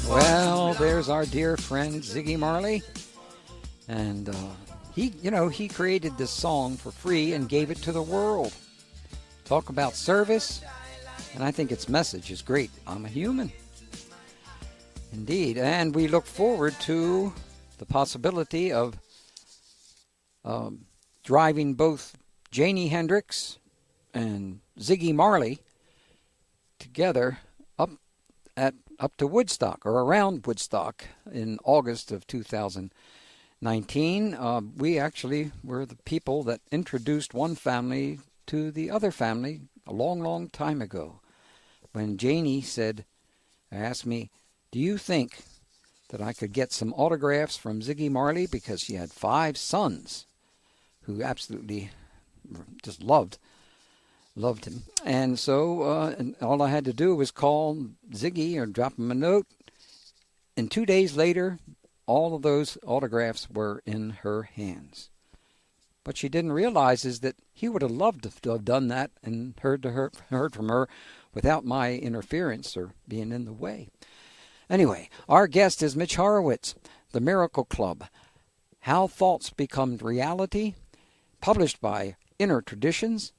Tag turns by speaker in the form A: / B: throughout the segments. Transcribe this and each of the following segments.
A: Well, there's our dear friend Ziggy Marley, and he created this song for free and gave it to the world. Talk about service, and I think its message is great. I'm a human. Indeed, and we look forward to the possibility of driving both Janie Hendricks and Ziggy Marley together up to Woodstock or around Woodstock in August of 2019. We actually were the people that introduced one family to the other family a long, long time ago. When Janie asked me, do you think that I could get some autographs from Ziggy Marley, because she had 5 sons who absolutely just loved him. And so and all I had to do was call Ziggy or drop him a note. And 2 days later, all of those autographs were in her hands. What she didn't realize is that he would have loved to have done that and heard from her without my interference or being in the way. Anyway, our guest is Mitch Horowitz, The Miracle Club, How Thoughts Become Reality, published by Inner Traditions,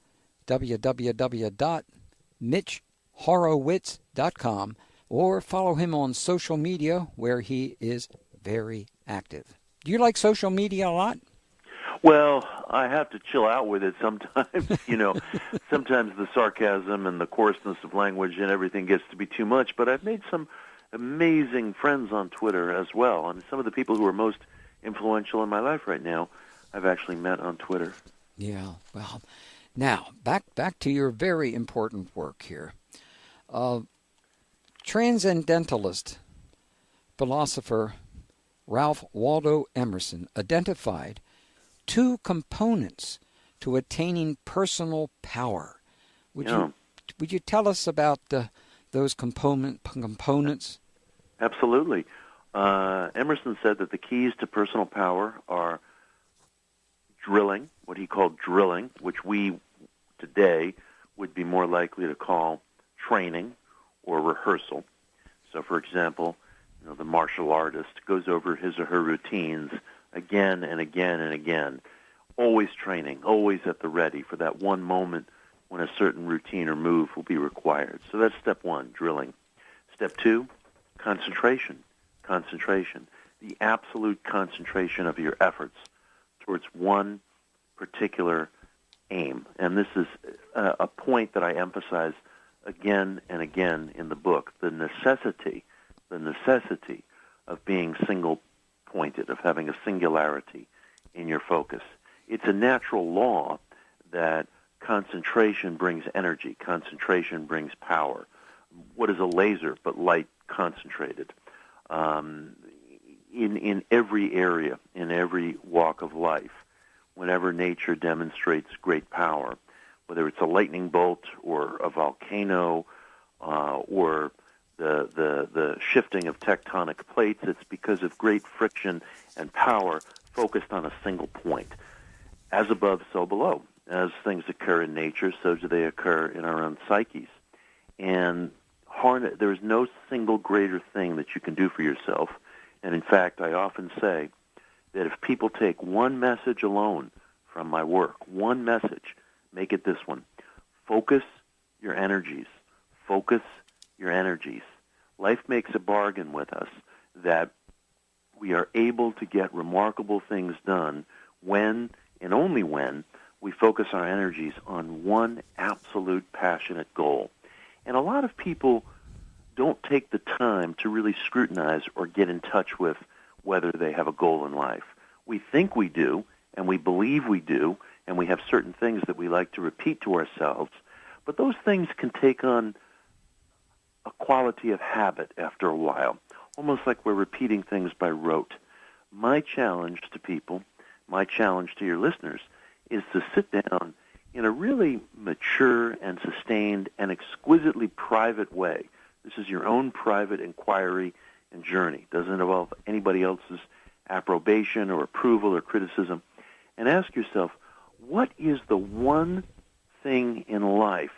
A: www.mitchhorowitz.com, or follow him on social media where he is very active. Do you like social media a lot?
B: Well, I have to chill out with it sometimes. Sometimes the sarcasm and the coarseness of language and everything gets to be too much, but I've made some amazing friends on Twitter as well. And some of the people who are most influential in my life right now, I've actually met on Twitter.
A: Yeah, well, now back to your very important work here. Transcendentalist philosopher Ralph Waldo Emerson identified 2 components to attaining personal power. Would you tell us about those components?
B: Absolutely. Emerson said that the keys to personal power are drilling, what he called drilling, which we today would be more likely to call training or rehearsal. So, for example, the martial artist goes over his or her routines again and again and again, always training, always at the ready for that one moment when a certain routine or move will be required. So that's step 1, drilling. Step 2, concentration. The absolute concentration of your efforts towards one particular aim. And this is a point that I emphasize again and again in the book, the necessity of being single-pointed, of having a singularity in your focus. It's a natural law that concentration brings energy, concentration brings power. What is a laser but light concentrated? In every area, in every walk of life, whenever nature demonstrates great power, whether it's a lightning bolt or a volcano or the shifting of tectonic plates, it's because of great friction and power focused on a single point. As above, so below. As things occur in nature, so do they occur in our own psyches. And there is no single greater thing that you can do for yourself. And in fact, I often say that if people take one message alone from my work, one message, make it this one: focus your energies. Focus your energies. Life makes a bargain with us that we are able to get remarkable things done when, and only when, we focus our energies on one absolute passionate goal. And a lot of people don't take the time to really scrutinize or get in touch with whether they have a goal in life. We think we do, and we believe we do, and we have certain things that we like to repeat to ourselves, but those things can take on a quality of habit after a while, almost like we're repeating things by rote. My challenge to people, my challenge to your listeners, is to sit down in a really mature and sustained and exquisitely private way. This is your own private inquiry and journey. It doesn't involve anybody else's approbation or approval or criticism. And ask yourself, what is the one thing in life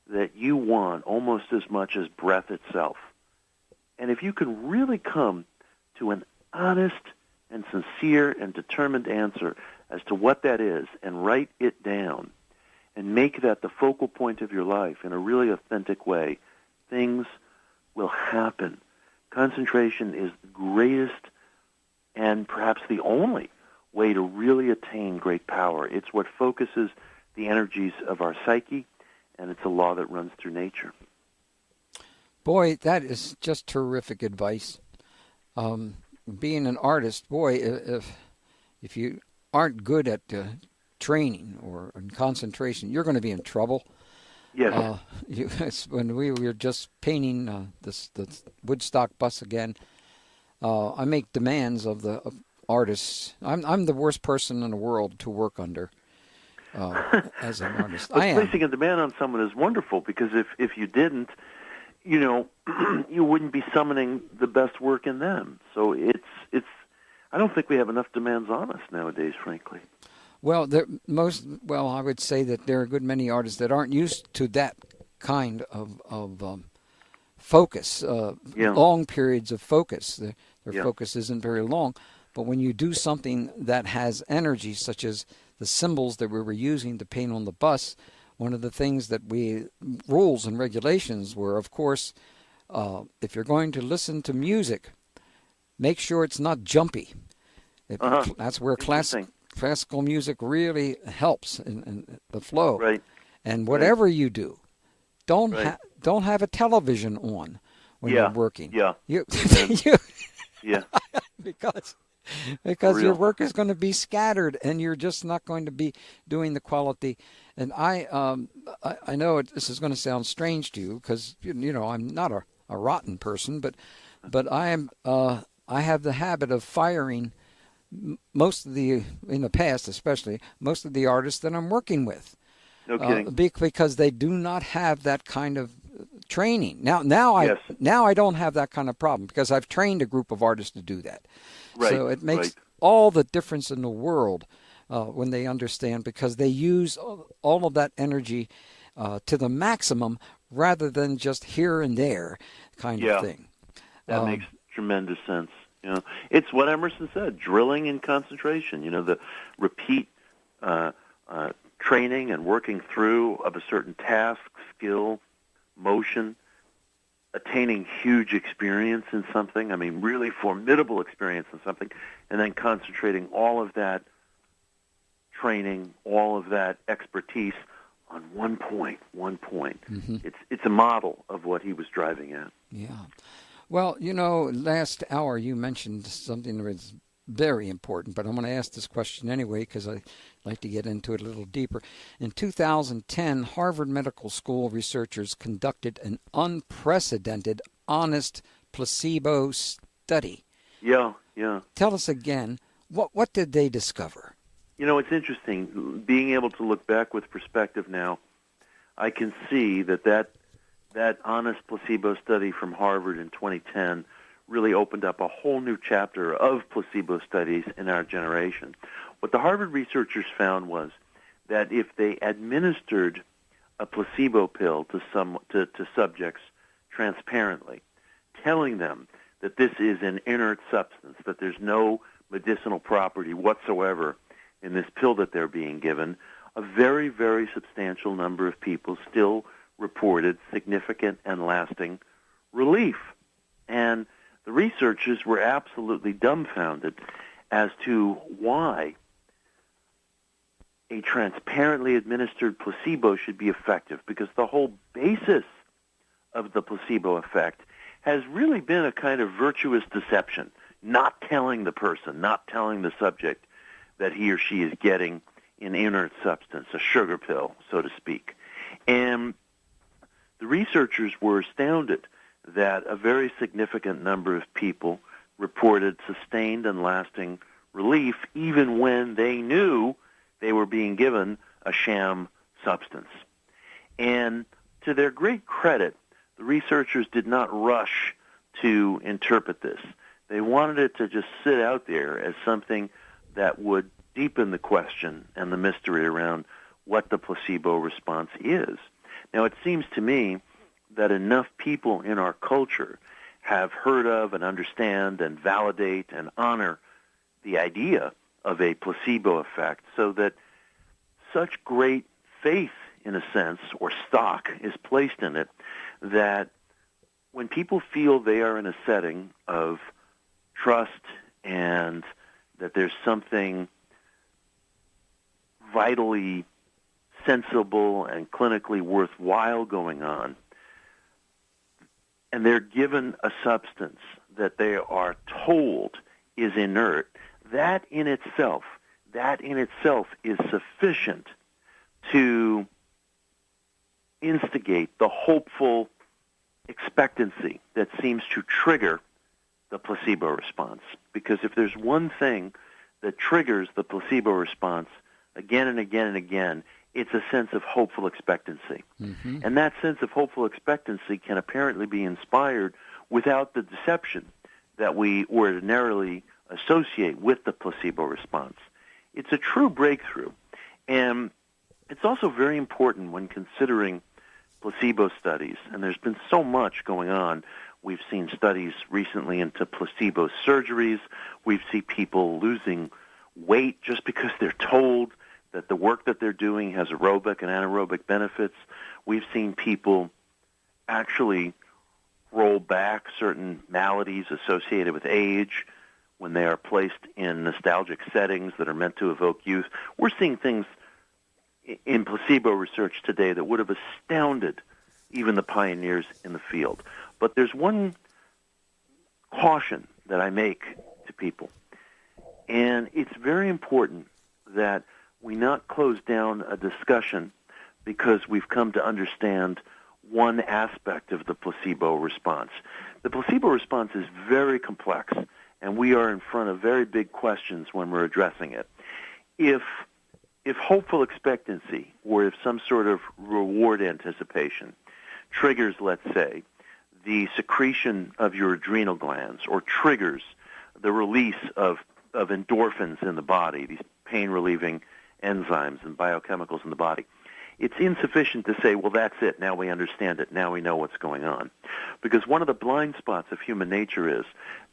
B: that you want almost as much as breath itself? And if you can really come to an honest and sincere and determined answer as to what that is and write it down and make that the focal point of your life in a really authentic way, things will happen. Concentration is the greatest and perhaps the only way to really attain great power. It's what focuses the energies of our psyche, and it's a law that runs through nature.
A: Boy, that is just terrific advice. Being an artist, boy, if you aren't good at training or in concentration, you're going to be in trouble.
B: Yes.
A: When we were just painting the Woodstock bus again, I make demands of the artists. I'm the worst person in the world to work under as an artist.
B: But placing a demand on someone is wonderful, because if you didn't, you wouldn't be summoning the best work in them. So it's. I don't think we have enough demands on us nowadays, frankly.
A: Well, I would say that there are a good many artists that aren't used to that kind of focus, long periods of focus. Their focus isn't very long. But when you do something that has energy, such as the symbols that we were using to paint on the bus, one of the things that rules and regulations were, of course, if you're going to listen to music, make sure it's not jumpy. That's where classical music really helps in the flow.
B: Right.
A: And whatever you do, don't have a television on when you're working.
B: Yeah.
A: Because your work is going to be scattered, and you're just not going to be doing the quality. And I know this is going to sound strange to you, because I'm not a rotten person, but I have the habit of firing in the past especially, most of the artists that I'm working with.
B: No kidding.
A: Because they do not have that kind of training. Now I don't have that kind of problem, because I've trained a group of artists to do that.
B: Right.
A: So it makes all the difference in the world when they understand, because they use all of that energy to the maximum rather than just here and there kind of thing.
B: That makes tremendous sense. It's what Emerson said: drilling in concentration. The repeat training and working through of a certain task, skill, motion, attaining huge experience in something. I mean, really formidable experience in something, and then concentrating all of that training, all of that expertise on one point. Mm-hmm. It's a model of what he was driving at.
A: Yeah. Well, last hour you mentioned something that was very important, but I'm going to ask this question anyway, because I'd like to get into it a little deeper. In 2010, Harvard Medical School researchers conducted an unprecedented, honest placebo study.
B: Yeah.
A: Tell us again, what did they discover?
B: It's interesting. Being able to look back with perspective now, I can see that honest placebo study from Harvard in 2010 really opened up a whole new chapter of placebo studies in our generation. What the Harvard researchers found was that if they administered a placebo pill to subjects transparently, telling them that this is an inert substance, that there's no medicinal property whatsoever in this pill that they're being given, a very, very substantial number of people still reported significant and lasting relief. And the researchers were absolutely dumbfounded as to why a transparently administered placebo should be effective, because the whole basis of the placebo effect has really been a kind of virtuous deception, not telling the person, not telling the subject that he or she is getting an inert substance, a sugar pill, so to speak. And the researchers were astounded that a very significant number of people reported sustained and lasting relief, even when they knew they were being given a sham substance. And to their great credit, the researchers did not rush to interpret this. They wanted it to just sit out there as something that would deepen the question and the mystery around what the placebo response is. Now, it seems to me that enough people in our culture have heard of and understand and validate and honor the idea of a placebo effect, so that such great faith, in a sense, or stock is placed in it, that when people feel they are in a setting of trust and that there's something vitally sensible and clinically worthwhile going on, and they're given a substance that they are told is inert, that in itself is sufficient to instigate the hopeful expectancy that seems to trigger the placebo response. Because if there's one thing that triggers the placebo response again and again and again, it's a sense of hopeful expectancy. Mm-hmm. And that sense of hopeful expectancy can apparently be inspired without the deception that we ordinarily associate with the placebo response. It's a true breakthrough. And it's also very important when considering placebo studies, and there's been so much going on. We've seen studies recently into placebo surgeries. We've seen people losing weight just because they're told that the work that they're doing has aerobic and anaerobic benefits. We've seen people actually roll back certain maladies associated with age when they are placed in nostalgic settings that are meant to evoke youth. We're seeing things in placebo research today that would have astounded even the pioneers in the field. But there's one caution that I make to people, and it's very important that we not close down a discussion because we've come to understand one aspect of the placebo response. The placebo response is very complex, and we are in front of very big questions when we're addressing it. If hopeful expectancy, or if some sort of reward anticipation triggers, let's say, the secretion of your adrenal glands, or triggers the release of endorphins in the body, these pain-relieving enzymes and biochemicals in the body, it's insufficient to say, well, that's it, now we understand it, now we know what's going on. Because one of the blind spots of human nature is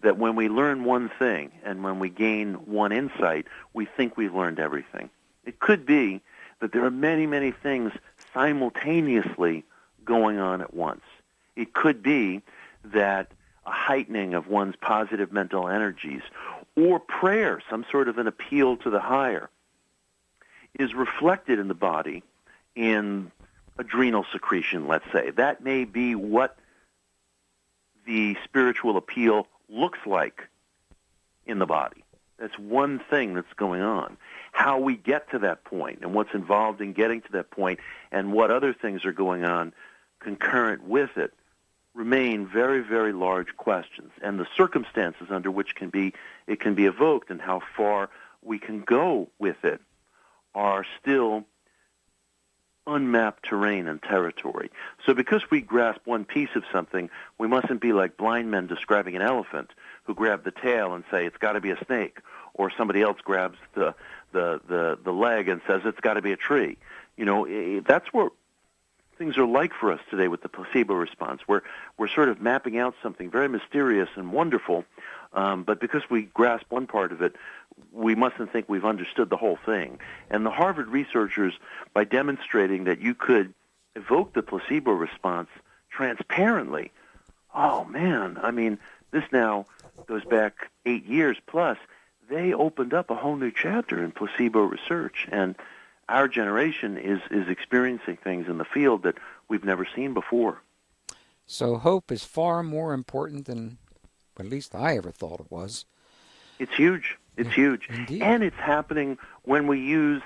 B: that when we learn one thing and when we gain one insight, we think we've learned everything. It could be that there are many, many things simultaneously going on at once. It could be that a heightening of one's positive mental energies, or prayer, some sort of an appeal to the higher, is reflected in the body in adrenal secretion, let's say. That may be what the spiritual appeal looks like in the body. That's one thing that's going on. How we get to that point and what's involved in getting to that point and what other things are going on concurrent with it remain very, very large questions. And the circumstances under which it can be evoked and how far we can go with it are still unmapped terrain and territory. So because we grasp one piece of something, we mustn't be like blind men describing an elephant who grab the tail and say it's got to be a snake, or somebody else grabs the leg and says it's got to be a tree. You know, that's what things are like for us today with the placebo response. We're sort of mapping out something very mysterious and wonderful, but because we grasp one part of it, we mustn't think we've understood the whole thing. And the Harvard researchers, by demonstrating that you could evoke the placebo response transparently, oh man, I mean, this now goes back 8 years plus, they opened up a whole new chapter in placebo research. And our generation is experiencing things in the field that we've never seen before.
A: So hope is far more important than, at least I ever thought it was.
B: It's huge. It's huge.
A: Indeed.
B: And it's happening when we use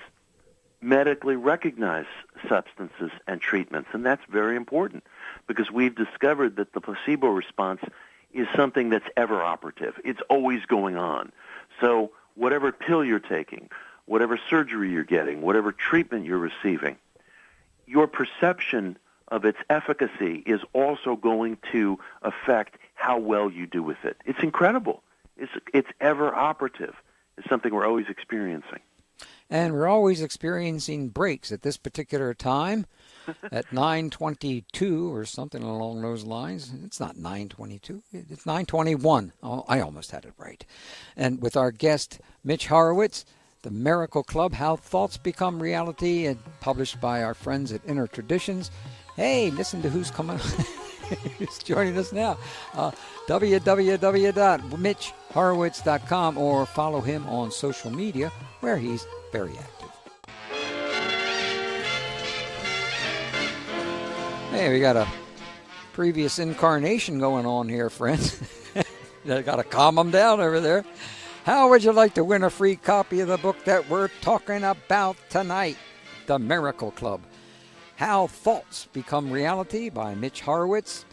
B: medically recognized substances and treatments. And that's very important because we've discovered that the placebo response is something that's ever operative. It's always going on. So whatever pill you're taking, whatever surgery you're getting, whatever treatment you're receiving, your perception of its efficacy is also going to affect how well you do with it. It's incredible. It's ever operative. It's something we're always experiencing.
A: And we're always experiencing breaks at this particular time. at 9:22 or something along those lines. It's not 9:22. It's 9:21. Oh, I almost had it right. And with our guest, Mitch Horowitz, The Miracle Club, How Thoughts Become Reality, and published by our friends at Inner Traditions. Hey, listen to who's coming. Who's joining us now. www.mitchhorowitz.com, or follow him on social media, where he's very active. Hey, we got a previous incarnation going on here, friends. I got to calm them down over there. How would you like to win a free copy of the book that we're talking about tonight? The Miracle Club, How Thoughts Become Reality by Mitch Horowitz.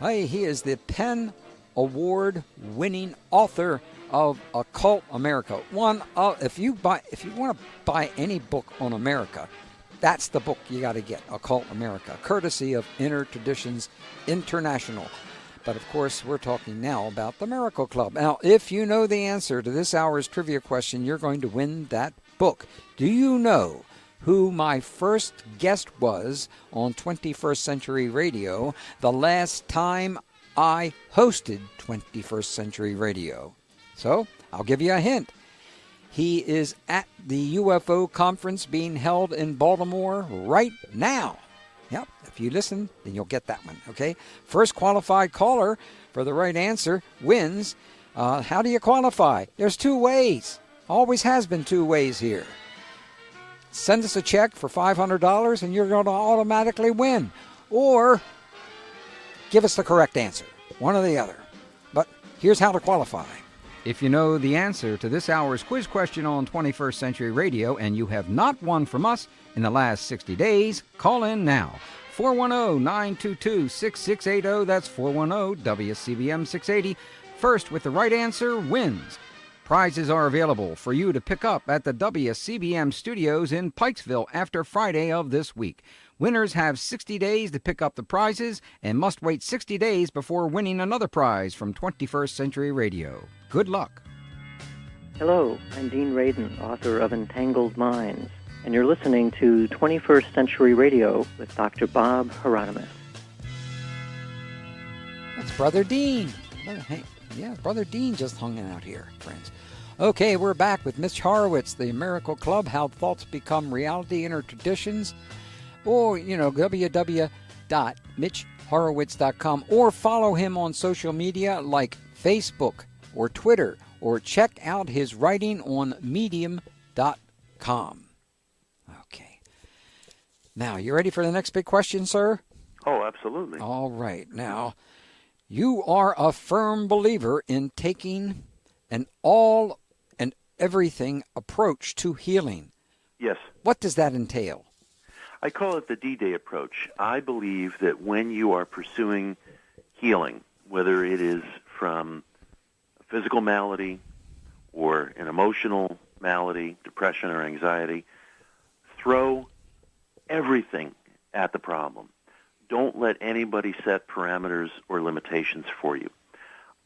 A: Hey, he is the PEN Award-winning author of Occult America. If you want to buy any book on America, that's the book you got to get, Occult America, courtesy of Inner Traditions International. But of course, we're talking now about the Miracle Club. Now, if you know the answer to this hour's trivia question, you're going to win that book. Do you know who my first guest was on 21st Century Radio the last time I hosted 21st Century Radio? So, I'll give you a hint. He is at the UFO conference being held in Baltimore right now. Yep, if you listen, then you'll get that one, okay? First qualified caller for the right answer wins. How do you qualify? There's two ways. Always has been two ways here. Send us a check for $500 and you're going to automatically win. Or give us the correct answer, one or the other. But here's how to qualify. If you know the answer to this hour's quiz question on 21st Century Radio and you have not won from us in the last 60 days, call in now. 410-922-6680. That's 410-WCBM-680. First with the right answer wins. Prizes are available for you to pick up at the WCBM studios in Pikesville after Friday of this week. Winners have 60 days to pick up the prizes and must wait 60 days before winning another prize from 21st Century Radio. Good luck.
C: Hello, I'm Dean Radin, author of Entangled Minds, and you're listening to 21st Century Radio with Dr. Bob Hieronymus.
A: That's Brother Dean. Brother Dean just hung out here, friends. Okay, we're back with Mitch Horowitz, The Miracle Club, How Thoughts Become Reality, Inner Traditions, or, www.mitchhorowitz.com, or follow him on social media like Facebook or Twitter, or check out his writing on medium.com. Okay. Now, you ready for the next big question, sir?
B: Oh, absolutely.
A: All right. Now, you are a firm believer in taking an all and everything approach to healing.
B: Yes.
A: What does that entail?
B: I call it the D-Day approach. I believe that when you are pursuing healing, whether it is from a physical malady or an emotional malady, depression or anxiety, throw everything at the problem. Don't let anybody set parameters or limitations for you.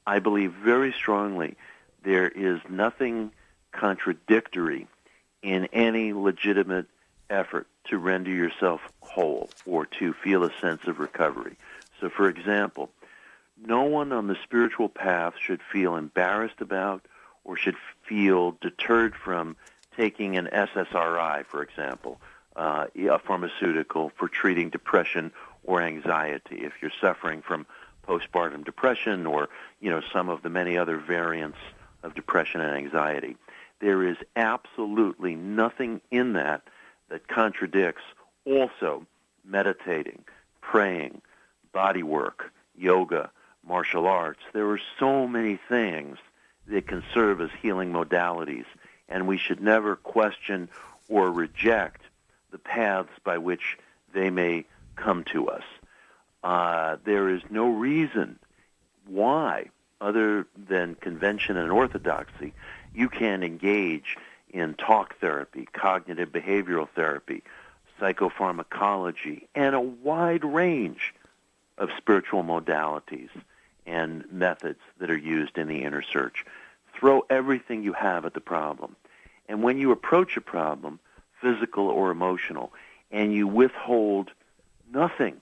B: I believe very strongly there is nothing contradictory in any legitimate effort to render yourself whole or to feel a sense of recovery. So, for example, no one on the spiritual path should feel embarrassed about or should feel deterred from taking an SSRI, for example, a pharmaceutical for treating depression or anxiety. If you're suffering from postpartum depression or, some of the many other variants of depression and anxiety, there is absolutely nothing in that contradicts also meditating, praying, body work, yoga, martial arts. There are so many things that can serve as healing modalities, and we should never question or reject the paths by which they may come to us. There is no reason why, other than convention and orthodoxy, you can engage in talk therapy, cognitive behavioral therapy, psychopharmacology, and a wide range of spiritual modalities and methods that are used in the inner search. Throw everything you have at the problem. And when you approach a problem, physical or emotional, and you withhold nothing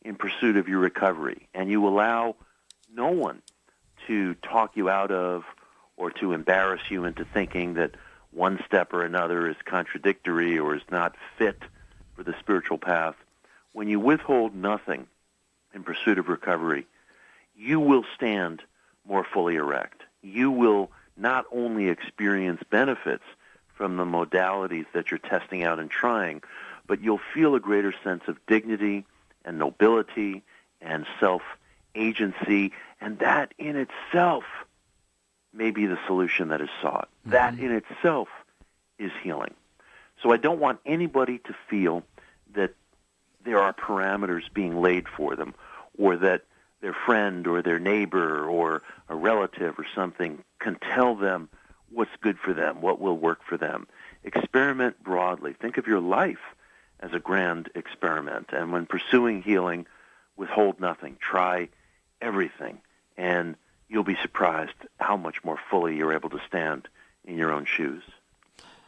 B: in pursuit of your recovery, and you allow no one to talk you out of or to embarrass you into thinking that one step or another is contradictory or is not fit for the spiritual path, when you withhold nothing in pursuit of recovery, you will stand more fully erect. You will not only experience benefits from the modalities that you're testing out and trying, but you'll feel a greater sense of dignity and nobility and self-agency, and that in itself may be the solution that is sought. Mm-hmm. That in itself is healing. So I don't want anybody to feel that there are parameters being laid for them, or that their friend or their neighbor or a relative or something can tell them what's good for them, what will work for them. Experiment broadly. Think of your life as a grand experiment. And when pursuing healing, withhold nothing. Try everything. And you'll be surprised how much more fully you're able to stand in your own shoes.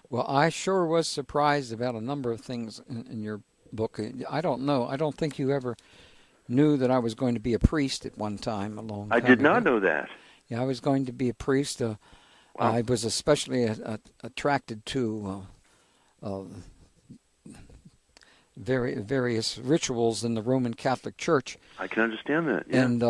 A: Well, I sure was surprised about a number of things in your book. I don't know. I don't think you ever knew that I was going to be a priest at one time, a long time
B: I did not
A: ago.
B: know that.
A: Yeah, I was going to be a priest.
B: Wow.
A: I was especially attracted to various rituals in the Roman Catholic Church.
B: I can understand that, yeah.
A: And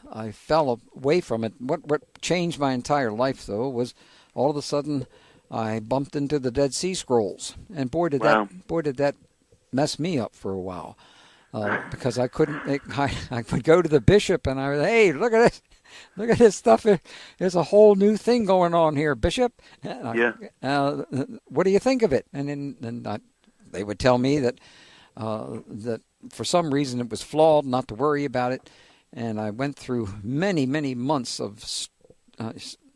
A: I fell away from it. What changed my entire life, though, was all of a sudden I bumped into the Dead Sea Scrolls. And boy, did that mess me up for a while. Because I couldn't, I would go to the bishop and I would, hey, look at this stuff. There's a whole new thing going on here, Bishop. What do you think of it? And then they would tell me that for some reason it was flawed, not to worry about it. And I went through many, many months of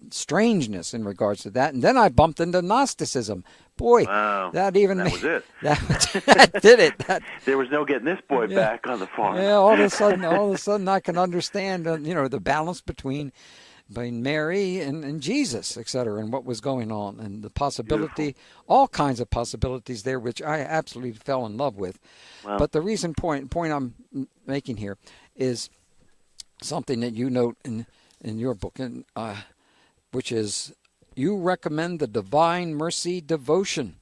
A: strangeness in regards to that. And then I bumped into Gnosticism. Boy,
B: wow.
A: that
B: was it.
A: That did it.
B: There was no getting this boy back on the farm.
A: Yeah, all of a sudden I can understand, the balance between Mary and Jesus, etc., and what was going on, and the possibility, all kinds of possibilities there, which I absolutely fell in love with. Wow. But the point I'm making here is something that you note in your book, and which is you recommend the Divine Mercy Devotion.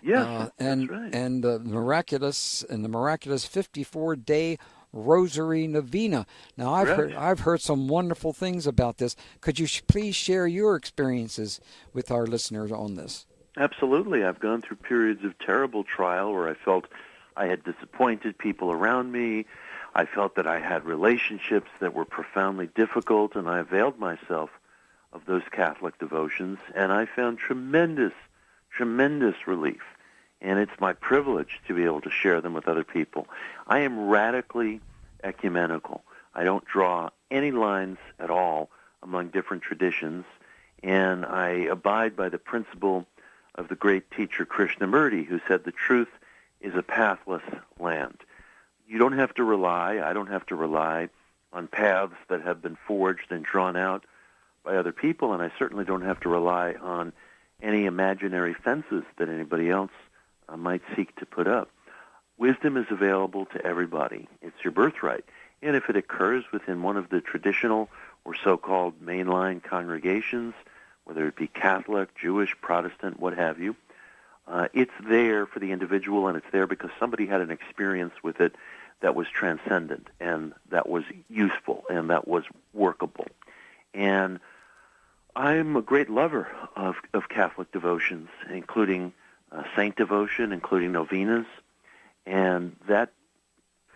B: Yes, that's right.
A: And the miraculous 54-day Rosary Novena. Now, I've heard some wonderful things about this. Could you please share your experiences with our listeners on this?
B: Absolutely. I've gone through periods of terrible trial where I felt I had disappointed people around me. I felt that I had relationships that were profoundly difficult, and I availed myself of those Catholic devotions, and I found tremendous, tremendous relief. And it's my privilege to be able to share them with other people. I am radically ecumenical. I don't draw any lines at all among different traditions, and I abide by the principle of the great teacher Krishnamurti, who said the truth is a pathless land. You don't have to rely, I don't have to rely on paths that have been forged and drawn out by other people, and I certainly don't have to rely on any imaginary fences that anybody else might seek to put up. Wisdom is available to everybody. It's your birthright. And if it occurs within one of the traditional or so-called mainline congregations, whether it be Catholic, Jewish, Protestant, what have you, it's there for the individual, and it's there because somebody had an experience with it that was transcendent and that was useful and that was workable. And I'm a great lover of Catholic devotions, including saint devotion, including novenas, and that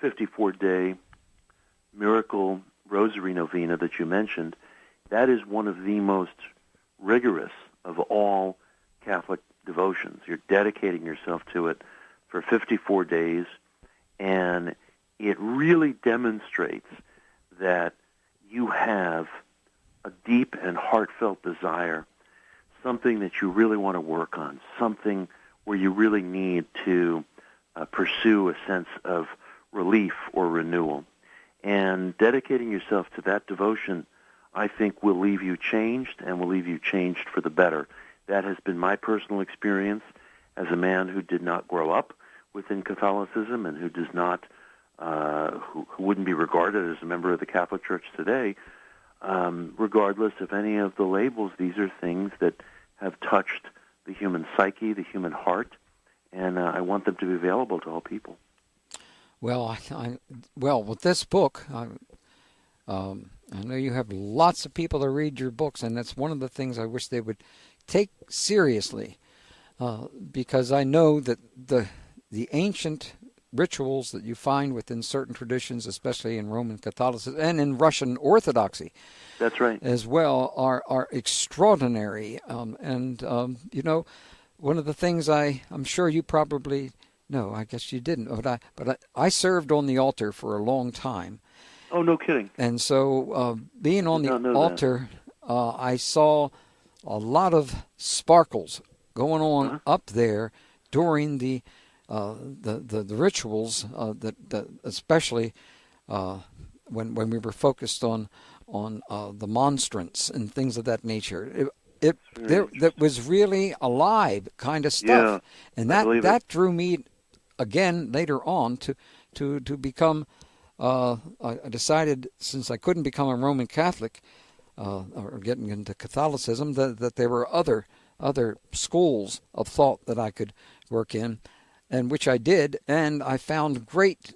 B: 54-day miracle rosary novena that you mentioned, that is one of the most rigorous of all Catholic devotions. You're dedicating yourself to it for 54 days, and it really demonstrates that you have a deep and heartfelt desire, something that you really want to work on, something where you really need to pursue a sense of relief or renewal. And dedicating yourself to that devotion, I think, will leave you changed and will leave you changed for the better. That has been my personal experience as a man who did not grow up within Catholicism and who does not who wouldn't be regarded as a member of the Catholic Church today, regardless of any of the labels. These are things that have touched the human psyche, the human heart, and I want them to be available to all people.
A: Well, well, with this book, I know you have lots of people that read your books, and that's one of the things I wish they would take seriously, because I know that the ancient rituals that you find within certain traditions, especially in Roman Catholicism and in Russian Orthodoxy,
B: that's right,
A: as well, are extraordinary. You know, one of the things I'm sure you probably know, I guess you didn't, but I served on the altar for a long time.
B: Oh, no kidding.
A: And so being on the altar, I saw a lot of sparkles going on up there during the rituals, that especially when we were focused on the monstrance and things of that nature. That was really alive kind of stuff, and that drew me again later on to become. I decided, since I couldn't become a Roman Catholic or getting into Catholicism, that there were other schools of thought that I could work in, and which I did, and I found great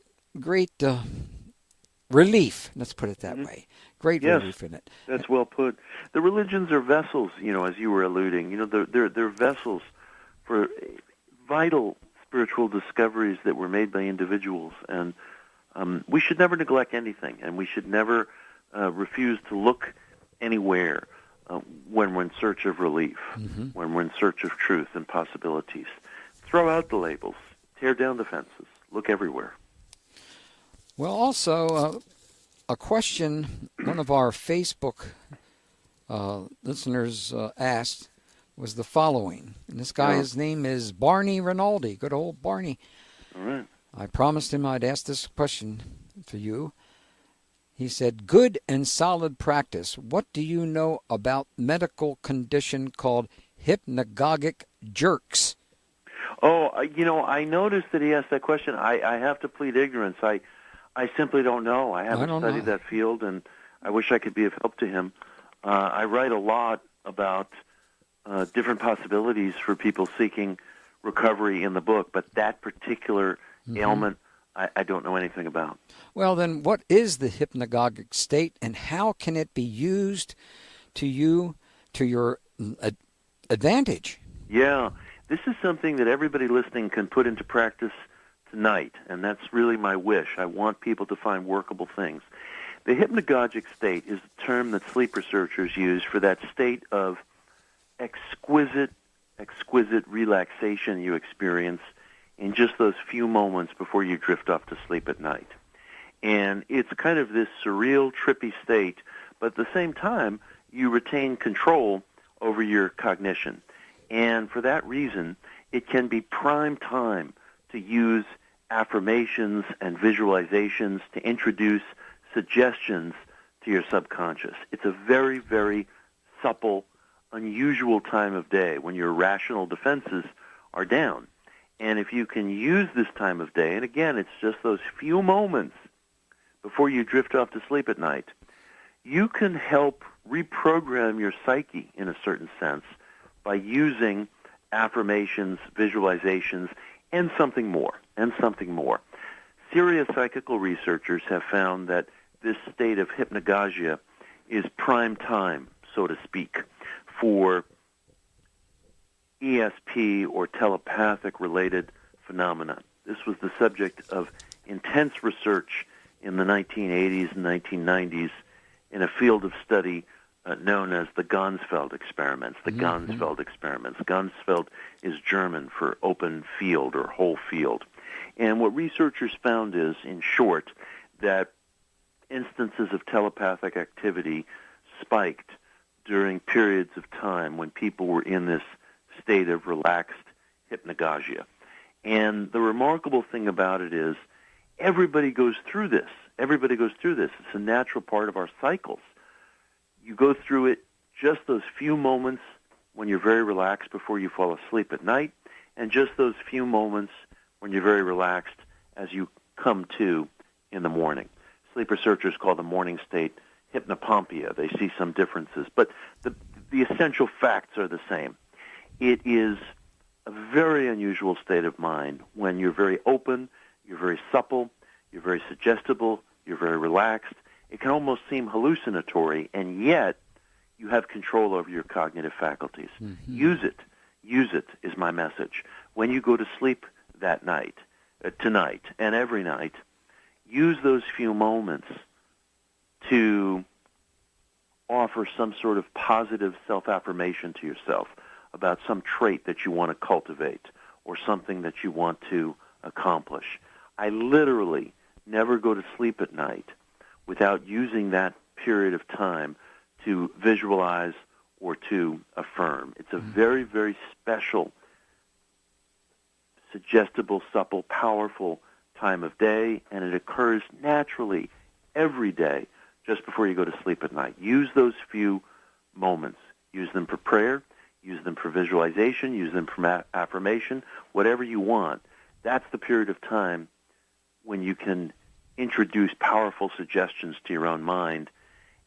A: relief. Let's put it that way. Great relief in it.
B: That's well put. The religions are vessels, as you were alluding. They're vessels for vital spiritual discoveries that were made by individuals, and we should never neglect anything, and we should never refuse to look anywhere when we're in search of relief, when we're in search of truth and possibilities. Throw out the labels, tear down the fences, look everywhere.
A: Well, also, a question one of our Facebook listeners asked was the following. And this guy, his name is Barney Rinaldi. Good old Barney.
B: All right.
A: I promised him I'd ask this question for you. He said, good and solid practice. What do you know about medical condition called hypnagogic jerks?
B: Oh, I noticed that he asked that question. I have to plead ignorance. I simply don't know. I haven't studied that field, and I wish I could be of help to him. I write a lot about different possibilities for people seeking recovery in the book, but that particular ailment, I don't know anything about.
A: Well, then, what is the hypnagogic state, and how can it be used to your advantage?
B: Yeah, this is something that everybody listening can put into practice tonight, and that's really my wish. I want people to find workable things. The hypnagogic state is a term that sleep researchers use for that state of exquisite relaxation you experience in just those few moments before you drift off to sleep at night. And it's kind of this surreal, trippy state, but at the same time, you retain control over your cognition. And for that reason, it can be prime time to use affirmations and visualizations to introduce suggestions to your subconscious. It's a very, very supple, unusual time of day when your rational defenses are down. And if you can use this time of day, and again, it's just those few moments before you drift off to sleep at night, you can help reprogram your psyche in a certain sense by using affirmations, visualizations, and something more. Serious psychical researchers have found that this state of hypnagogia is prime time, so to speak, for ESP or telepathic-related phenomena. This was the subject of intense research in the 1980s and 1990s in a field of study known as the Ganzfeld experiments. Ganzfeld is German for open field or whole field. And what researchers found is, in short, that instances of telepathic activity spiked during periods of time when people were in this state of relaxed hypnagogia. And the remarkable thing about it is everybody goes through this. It's a natural part of our cycles. You go through it just those few moments when you're very relaxed before you fall asleep at night, and just those few moments when you're very relaxed as you come to in the morning. Sleep researchers call the morning state hypnopompia. They see some differences, but the essential facts are the same. It is a very unusual state of mind when you're very open, you're very supple, you're very suggestible, you're very relaxed. It can almost seem hallucinatory, and yet you have control over your cognitive faculties. Mm-hmm. Use it. Use it is my message. When you go to sleep that night, tonight, and every night, use those few moments to offer some sort of positive self-affirmation to yourself about some trait that you want to cultivate or something that you want to accomplish. I literally never go to sleep at night without using that period of time to visualize or to affirm. It's a very, very special, suggestible, supple, powerful time of day, and it occurs naturally every day just before you go to sleep at night. Use those few moments. Use them for prayer. Use them for visualization. Use them for affirmation. Whatever you want. That's the period of time when you can introduce powerful suggestions to your own mind,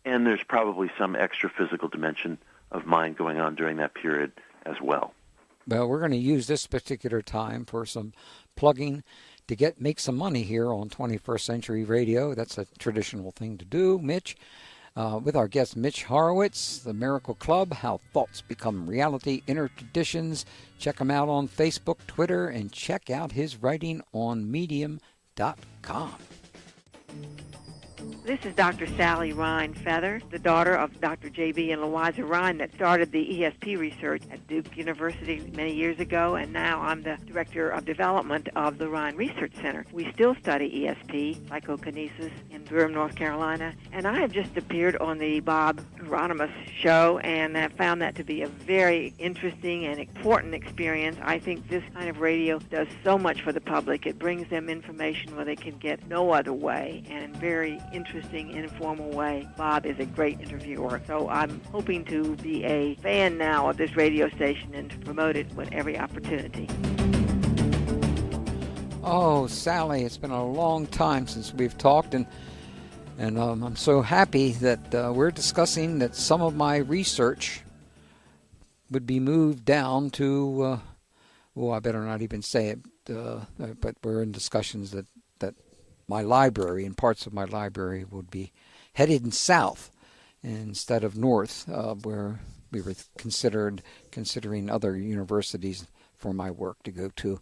B: and there's probably some extra physical dimension of mind going on during that period as well.
A: Well, we're going to use this particular time for some plugging to make some money here on 21st Century Radio. That's a traditional thing to do, Mitch. With our guest, Mitch Horowitz, The Miracle Club, How Thoughts Become Reality, Inner Traditions. Check him out on Facebook, Twitter, and check out his writing on Medium.com.
D: This is Dr. Sally Rhine Feather, the daughter of Dr. J.B. and Louisa Rhine that started the ESP research at Duke University many years ago, and now I'm the Director of Development of the Rhine Research Center. We still study ESP, psychokinesis, in Durham, North Carolina, and I have just appeared on the Bob Hieronymus show and have found that to be a very interesting and important experience. I think this kind of radio does so much for the public. It brings them information where they can get no other way, and very interesting, informal way. Bob is a great interviewer, so I'm hoping to be a fan now of this radio station and to promote it with every opportunity.
A: Oh, Sally, it's been a long time since we've talked, and I'm so happy that we're discussing that some of my research would be moved down to, I better not even say it, but we're in discussions that my library and parts of my library would be headed south instead of north, where we were considering other universities for my work to go to.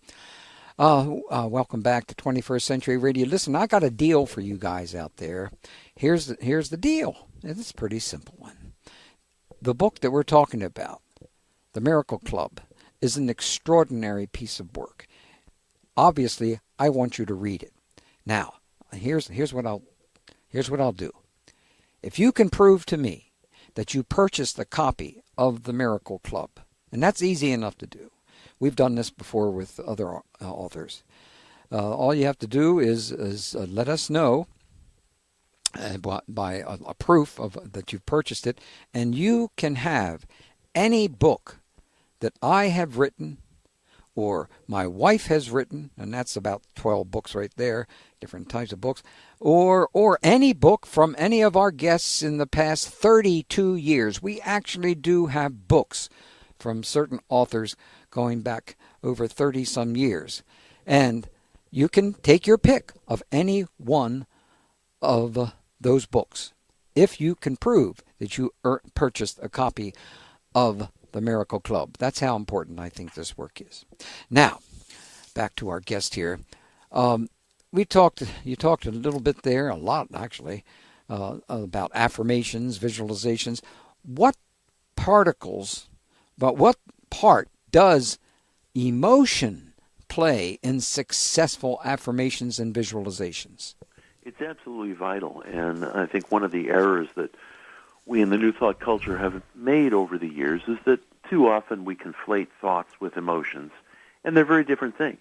A: Welcome back to 21st Century Radio. Listen, I got a deal for you guys out there. Here's the deal. It's a pretty simple one. The book that we're talking about, The Miracle Club, is an extraordinary piece of work. Obviously, I want you to read it. Now, here's what I'll do. If you can prove to me that you purchased a copy of The Miracle Club, and that's easy enough to do. We've done this before with other authors. All you have to do is let us know by a proof of that you've purchased it, and you can have any book that I have written or my wife has written, and that's about 12 books right there, different types of books, or any book from any of our guests in the past 32 years. We actually do have books from certain authors going back over 30-some years. And you can take your pick of any one of those books if you can prove that you purchased a copy of The Miracle Club. That's how important I think this work is. Now, back to our guest here. You talked a little bit there, a lot actually, about affirmations, visualizations. What part does emotion play in successful affirmations and visualizations?
B: It's absolutely vital, and I think one of the errors that we in the New Thought culture have made over the years is that too often we conflate thoughts with emotions, and they're very different things.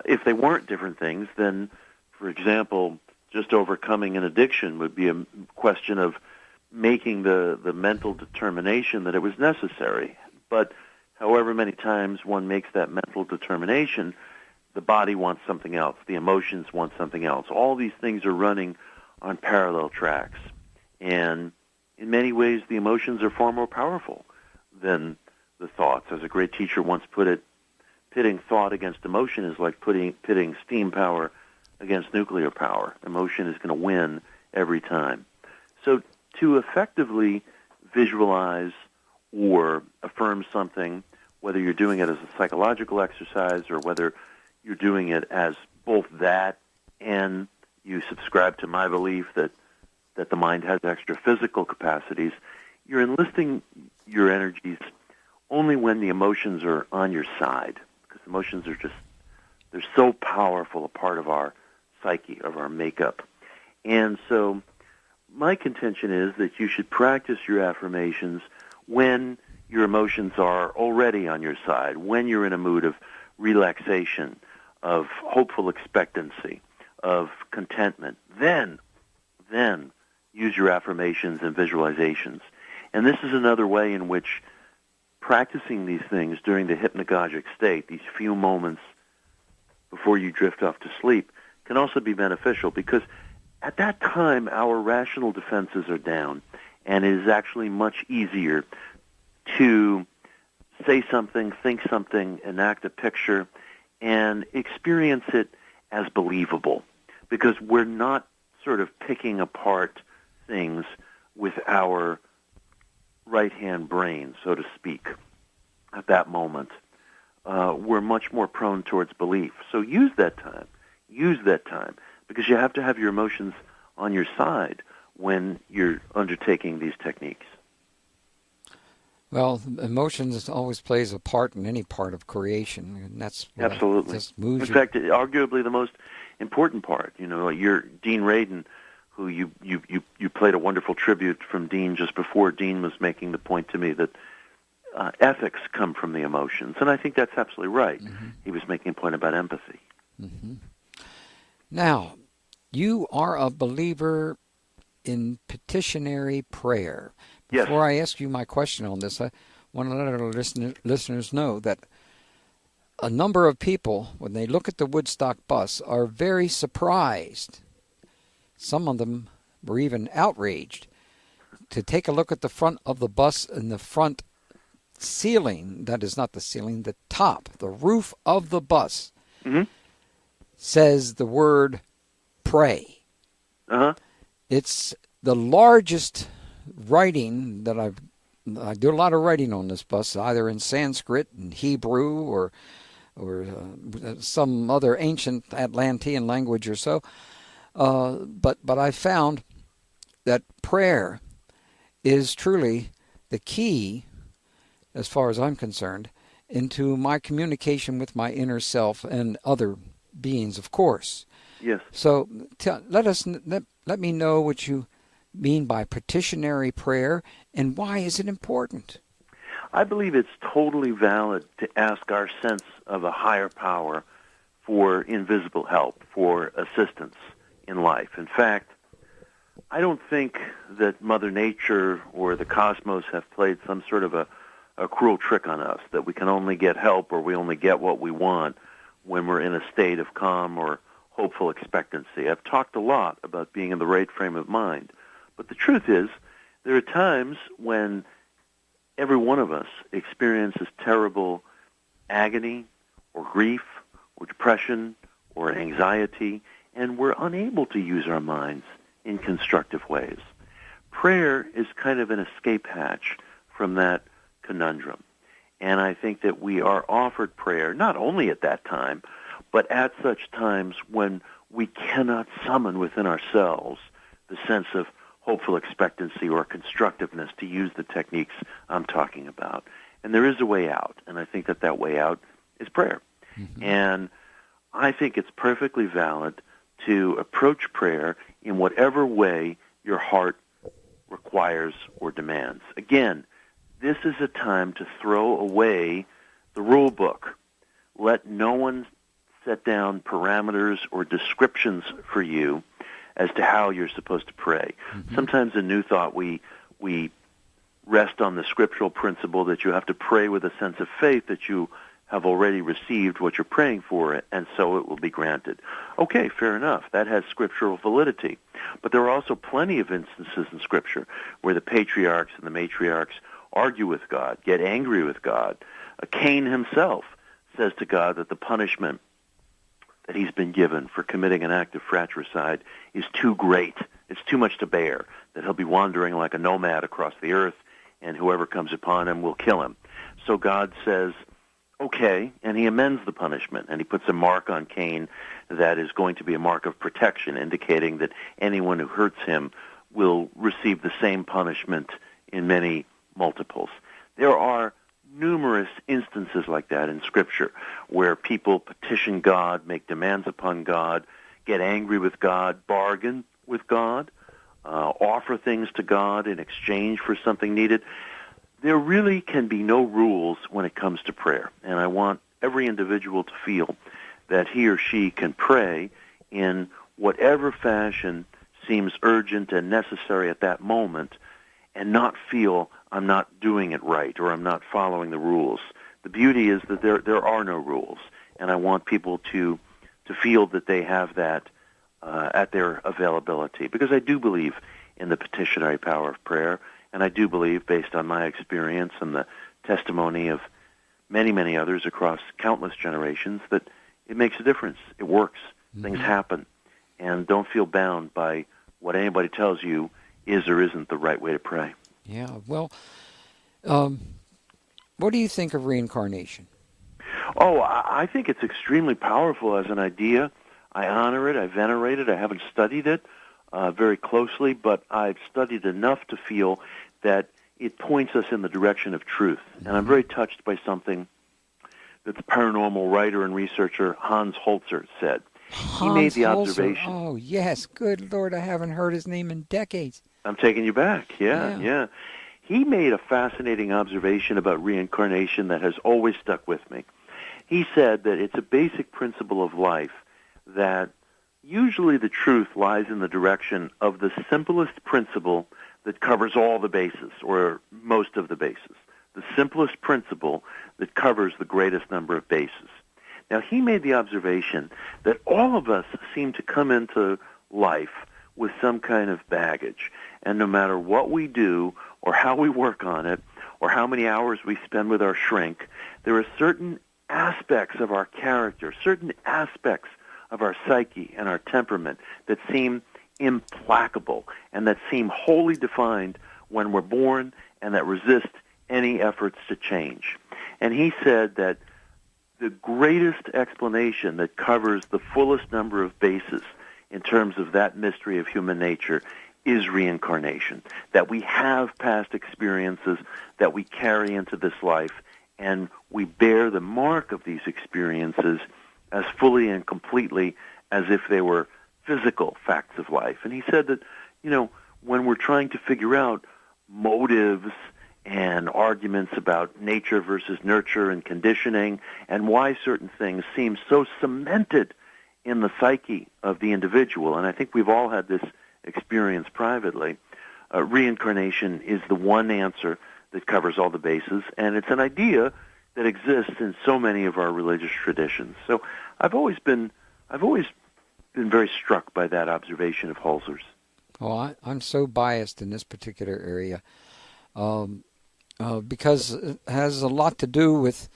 B: If they weren't different things, then, for example, just overcoming an addiction would be a question of making the mental determination that it was necessary. But however many times one makes that mental determination, the body wants something else. The emotions want something else. All these things are running on parallel tracks. And in many ways, the emotions are far more powerful than the thoughts. As a great teacher once put it, pitting thought against emotion is like pitting steam power against nuclear power. Emotion is going to win every time. So to effectively visualize or affirm something, whether you're doing it as a psychological exercise or whether you're doing it as both that and you subscribe to my belief that the mind has extra physical capacities, you're enlisting your energies only when the emotions are on your side, because emotions are they're so powerful a part of our psyche, of our makeup. And so my contention is that you should practice your affirmations when your emotions are already on your side, when you're in a mood of relaxation, of hopeful expectancy, of contentment. Then use your affirmations and visualizations. And this is another way in which practicing these things during the hypnagogic state, these few moments before you drift off to sleep, can also be beneficial, because at that time our rational defenses are down, and it is actually much easier to say something, think something, enact a picture, and experience it as believable, because we're not sort of picking apart things with our right-hand brain, so to speak, at that moment. We're much more prone towards belief. So use that time, because you have to have your emotions on your side when you're undertaking these techniques.
A: Well, emotions always plays a part in any part of creation, and that's
B: absolutely.
A: In
B: fact, arguably the most important part. You know, you're Dean Radin, who you played a wonderful tribute from Dean just before. Dean was making the point to me that ethics come from the emotions, and I think that's absolutely right. Mm-hmm. He was making a point about empathy.
A: Mm-hmm. Now, you are a believer in petitionary prayer. Before I ask you my question on this, I want to let our listeners know that a number of people, when they look at the Woodstock bus, are very surprised. Some of them were even outraged to take a look at the front of the bus, and the front ceiling, that is not the ceiling, the top, the roof of the bus, mm-hmm. says the word pray.
B: Uh-huh.
A: It's the largest writing that I do a lot of writing on this bus, either in Sanskrit and Hebrew or some other ancient Atlantean language or so. But I found that prayer is truly the key, as far as I'm concerned, into my communication with my inner self and other beings, of course.
B: Yes.
A: So let me know what you mean by petitionary prayer, and why is it important?
B: I believe it's totally valid to ask our sense of a higher power for invisible help, for assistance in life. In fact, I don't think that Mother Nature or the cosmos have played some sort of a cruel trick on us, that we can only get help or we only get what we want when we're in a state of calm or hopeful expectancy. I've talked a lot about being in the right frame of mind. But the truth is, there are times when every one of us experiences terrible agony or grief or depression or anxiety, and we're unable to use our minds in constructive ways. Prayer is kind of an escape hatch from that conundrum. And I think that we are offered prayer not only at that time, but at such times when we cannot summon within ourselves the sense of hopeful expectancy or constructiveness to use the techniques I'm talking about. And there is a way out, and I think that way out is prayer. Mm-hmm. And I think it's perfectly valid to approach prayer in whatever way your heart requires or demands. Again, this is a time to throw away the rule book. Let no one set down parameters or descriptions for you as to how you're supposed to pray. Mm-hmm. Sometimes in New Thought we rest on the scriptural principle that you have to pray with a sense of faith that you have already received what you're praying for, and so it will be granted. Okay, fair enough. That has scriptural validity. But there are also plenty of instances in Scripture where the patriarchs and the matriarchs argue with God, get angry with God. Cain himself says to God that the punishment that he's been given for committing an act of fratricide is too great. It's too much to bear, that he'll be wandering like a nomad across the earth, and whoever comes upon him will kill him. So God says, okay, and he amends the punishment, and he puts a mark on Cain that is going to be a mark of protection, indicating that anyone who hurts him will receive the same punishment in many multiples. There are numerous instances like that in Scripture where people petition God, make demands upon God, get angry with God, bargain with God, offer things to God in exchange for something needed. There really can be no rules when it comes to prayer, and I want every individual to feel that he or she can pray in whatever fashion seems urgent and necessary at that moment and not feel I'm not doing it right or I'm not following the rules. The beauty is that there are no rules, and I want people to feel that they have that at their availability, because I do believe in the petitionary power of prayer, and I do believe, based on my experience and the testimony of many, many others across countless generations, that it makes a difference. It works. Mm-hmm. Things happen. And don't feel bound by what anybody tells you is or isn't the right way to pray.
A: Yeah, well, what do you think of reincarnation?
B: Oh, I think it's extremely powerful as an idea. I honor it. I venerate it. I haven't studied it very closely, but I've studied enough to feel that it points us in the direction of truth. Mm-hmm. And I'm very touched by something that the paranormal writer and researcher Hans Holzer said. He made the observation.
A: Oh, yes. Good Lord, I haven't heard his name in decades.
B: I'm taking you back. Yeah. He made a fascinating observation about reincarnation that has always stuck with me. He said that it's a basic principle of life that usually the truth lies in the direction of the simplest principle that covers all the bases, or most of the bases. The simplest principle that covers the greatest number of bases. Now, he made the observation that all of us seem to come into life with some kind of baggage, and no matter what we do or how we work on it or how many hours we spend with our shrink, there are certain aspects of our character, certain aspects of our psyche and our temperament that seem implacable and that seem wholly defined when we're born and that resist any efforts to change. And he said that the greatest explanation that covers the fullest number of bases in terms of that mystery of human nature is reincarnation, that we have past experiences that we carry into this life, and we bear the mark of these experiences as fully and completely as if they were physical facts of life. And he said that, when we're trying to figure out motives and arguments about nature versus nurture and conditioning and why certain things seem so cemented in the psyche of the individual, and I think we've all had this experience privately, reincarnation is the one answer that covers all the bases, and it's an idea that exists in so many of our religious traditions. So I've always been very struck by that observation of Holzer's.
A: Oh, I'm so biased in this particular area because it has a lot to do with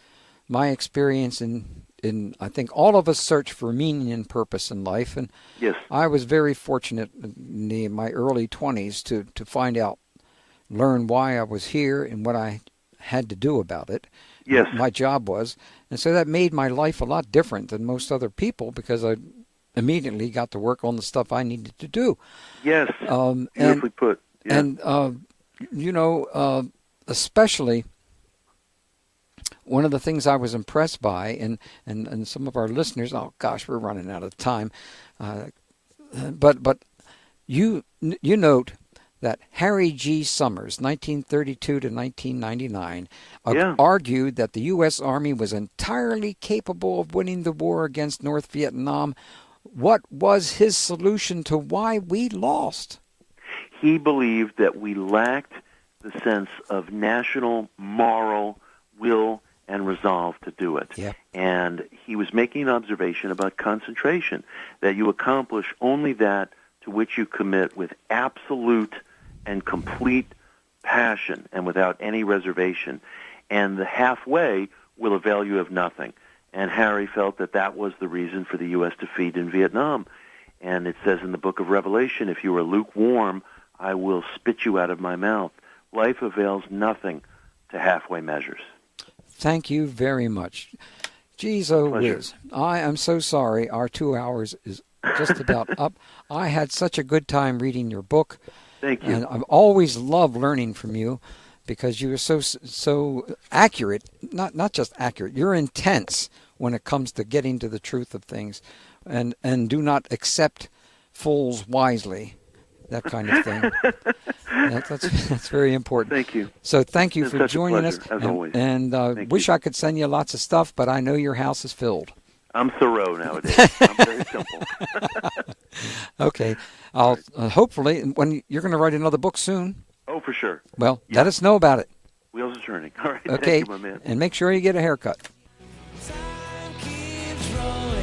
A: my experience in I think all of us search for meaning and purpose in life, and
B: yes.
A: I was very fortunate in my early 20s to find out, learn why I was here and what I had to do about it.
B: Yes.
A: What my job was, and so that made my life a lot different than most other people because I immediately got to work on the stuff I needed to do.
B: Yes, beautifully put. Yeah.
A: And, especially one of the things I was impressed by, and some of our listeners, oh gosh, we're running out of time, but you note that Harry G. Summers, 1932 to 1999, argued that the U.S. Army was entirely capable of winning the war against North Vietnam. What was his solution to why we lost?
B: He believed that we lacked the sense of national moral will and resolve to do it.
A: Yep.
B: And he was making an observation about concentration, that you accomplish only that to which you commit with absolute and complete passion and without any reservation. And the halfway will avail you of nothing. And Harry felt that that was the reason for the U.S. defeat in Vietnam. And it says in the book of Revelation, if you are lukewarm, I will spit you out of my mouth. Life avails nothing to halfway measures.
A: Thank you very much. Geez, oh
B: Pleasure.
A: whiz. I am so sorry. Our 2 hours is just about up. I had such a good time reading your book.
B: Thank you.
A: And I've always loved learning from you because you are so accurate, not just accurate, you're intense when it comes to getting to the truth of things, and do not accept fools wisely, that kind of thing. That's very important.
B: Thank you.
A: So thank you
B: It's
A: for
B: such a
A: joining us.
B: pleasure, as always.
A: And
B: Thank
A: wish
B: you.
A: I could send you lots of stuff, but I know your house is filled.
B: I'm Thoreau nowadays. I'm very simple.
A: Okay. I'll hopefully, when you're going to write another book soon.
B: Oh, for sure.
A: Well,
B: Yeah.
A: let us know about it.
B: Wheels are turning. All right.
A: Okay.
B: Thank you, my man.
A: And make sure you get a haircut.
E: Time keeps running.